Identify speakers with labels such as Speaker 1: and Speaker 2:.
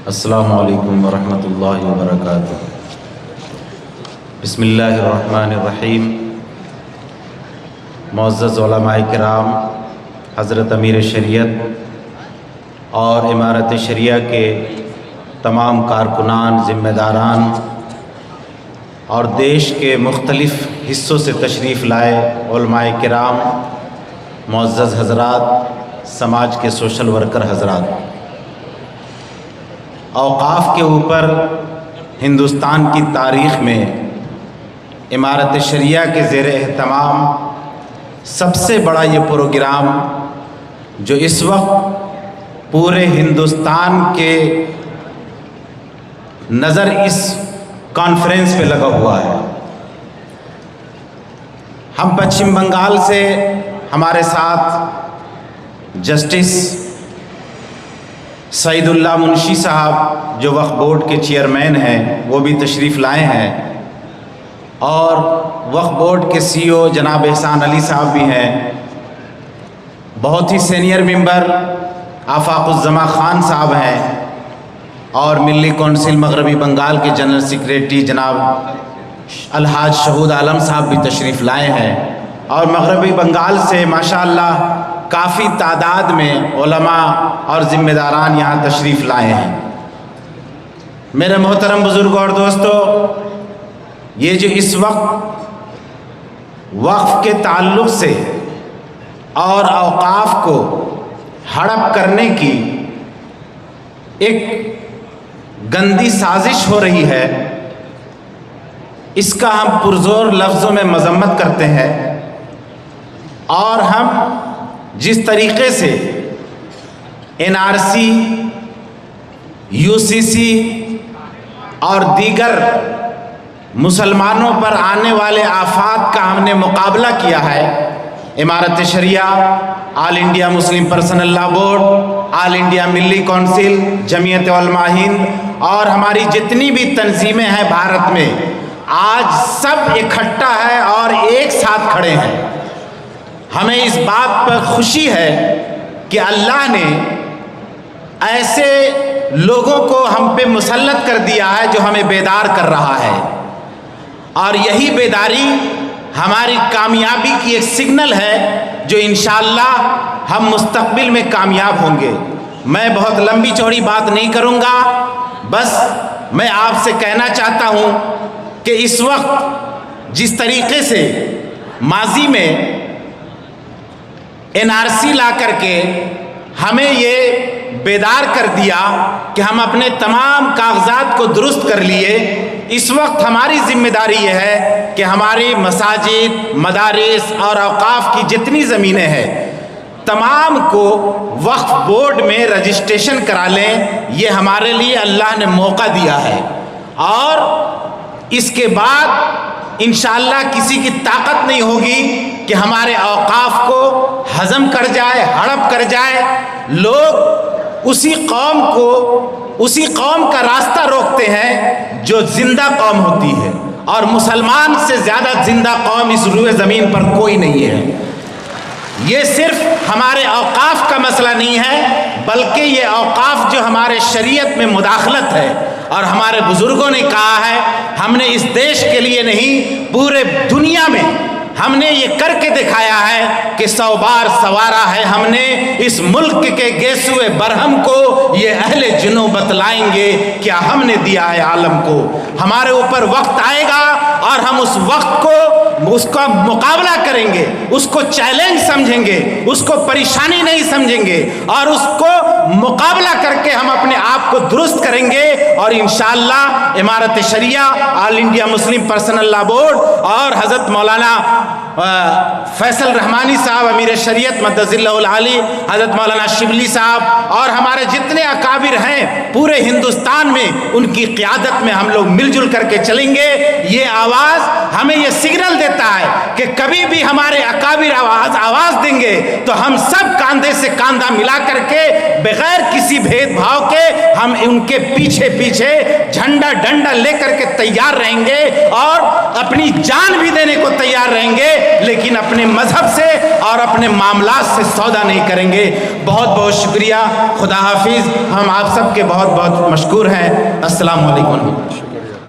Speaker 1: السلام علیکم ورحمۃ اللہ وبرکاتہ۔ بسم اللہ الرحمن الرحیم۔ معزز علماء کرام، حضرت امیر شریعت اور امارت شریعہ کے تمام کارکنان، ذمہ داران اور دیش کے مختلف حصوں سے تشریف لائے علماء کرام، معزز حضرات، سماج کے سوشل ورکر حضرات، اوقاف کے اوپر ہندوستان کی تاریخ میں امارت شریعہ کے زیر اہتمام سب سے بڑا یہ پروگرام جو اس وقت پورے ہندوستان کے نظر اس کانفرنس پہ لگا ہوا ہے۔ ہم پچھم بنگال سے ہمارے ساتھ جسٹس سعید اللہ منشی صاحب جو وقف بورڈ کے چیئرمین ہیں وہ بھی تشریف لائے ہیں، اور وقف بورڈ کے سی او جناب احسان علی صاحب بھی ہیں۔ بہت ہی سینئر ممبر آفاق الزما خان صاحب ہیں، اور ملی کونسل مغربی بنگال کے جنرل سیکریٹری جناب الحاج شہود عالم صاحب بھی تشریف لائے ہیں، اور مغربی بنگال سے ماشاءاللہ کافی تعداد میں علماء اور ذمہ داران یہاں تشریف لائے ہیں۔ میرے محترم بزرگوں اور دوستو، یہ جو اس وقت وقف کے تعلق سے اور اوقاف کو ہڑپ کرنے کی ایک گندی سازش ہو رہی ہے، اس کا ہم پرزور لفظوں میں مذمت کرتے ہیں، اور ہم جس طریقے سے NRC، UCC اور دیگر مسلمانوں پر آنے والے آفات کا ہم نے مقابلہ کیا ہے، امارت شریعہ، آل انڈیا مسلم پرسنل لا بورڈ، آل انڈیا ملی کونسل، جمعیت علماء ہند اور ہماری جتنی بھی تنظیمیں ہیں بھارت میں، آج سب اکٹھا ہے اور ایک ساتھ کھڑے ہیں۔ ہمیں اس بات پر خوشی ہے کہ اللہ نے ایسے لوگوں کو ہم پہ مسلط کر دیا ہے جو ہمیں بیدار کر رہا ہے، اور یہی بیداری ہماری کامیابی کی ایک سگنل ہے جو انشاءاللہ ہم مستقبل میں کامیاب ہوں گے۔ میں بہت لمبی چوڑی بات نہیں کروں گا، بس میں آپ سے کہنا چاہتا ہوں کہ اس وقت جس طریقے سے ماضی میں NRC لا کر کے ہمیں یہ بیدار کر دیا کہ ہم اپنے تمام کاغذات کو درست کر لیے، اس وقت ہماری ذمہ داری یہ ہے کہ ہماری مساجد، مدارس اور اوقاف کی جتنی زمینیں ہیں تمام کو وقف بورڈ میں رجسٹریشن کرا لیں۔ یہ ہمارے لیے اللہ نے موقع دیا ہے، اور اس کے بعد انشاءاللہ کسی کی طاقت نہیں ہوگی کہ ہمارے اوقاف کو ہضم کر جائے، ہڑپ کر جائے۔ لوگ اسی قوم کا راستہ روکتے ہیں جو زندہ قوم ہوتی ہے، اور مسلمان سے زیادہ زندہ قوم اس روئے زمین پر کوئی نہیں ہے۔ یہ صرف ہمارے اوقاف کا مسئلہ نہیں ہے، بلکہ یہ اوقاف جو ہمارے شریعت میں مداخلت ہے، اور ہمارے بزرگوں نے کہا ہے، ہم نے اس دیش کے لیے نہیں پورے دنیا میں ہم نے یہ کر کے دکھایا ہے کہ 100 بار سوارا ہے ہم نے اس ملک کے گیسوئے برہم کو، یہ اہل جنوں بتلائیں گے کیا ہم نے دیا ہے عالم کو۔ ہمارے اوپر وقت آئے گا اور ہم اس وقت کو اس کا مقابلہ کریں گے، اس کو چیلنج سمجھیں گے، اس کو پریشانی نہیں سمجھیں گے، اور اس کو مقابلہ کر کے ہم اپنے آپ کو درست کریں گے، اور انشاءاللہ امارت شریعہ، آل انڈیا مسلم پرسنل لا بورڈ اور حضرت مولانا فیصل رحمانی صاحب امیر شریعت مدظ اللہ العالی، حضرت مولانا شبلی صاحب اور ہمارے جتنے اکابر ہیں پورے ہندوستان میں، ان کی قیادت میں ہم لوگ مل جل کر کے چلیں گے۔ یہ آواز ہمیں یہ سگنل دیتا ہے کہ کبھی بھی ہمارے اکابر آواز دیں گے تو ہم سب کاندھے سے کاندھا ملا کر کے بغیر کسی بھید بھاؤ کے ہم ان کے پیچھے پیچھے جھنڈا ڈنڈا لے کر کے تیار رہیں گے، اور اپنی جان بھی دینے کو تیار رہیں گے لیکن اپنے مذہب سے اور اپنے معاملات سے سودا نہیں کریں گے۔ بہت بہت شکریہ، خدا حافظ، ہم آپ سب کے بہت بہت مشکور ہیں۔ السلام علیکم۔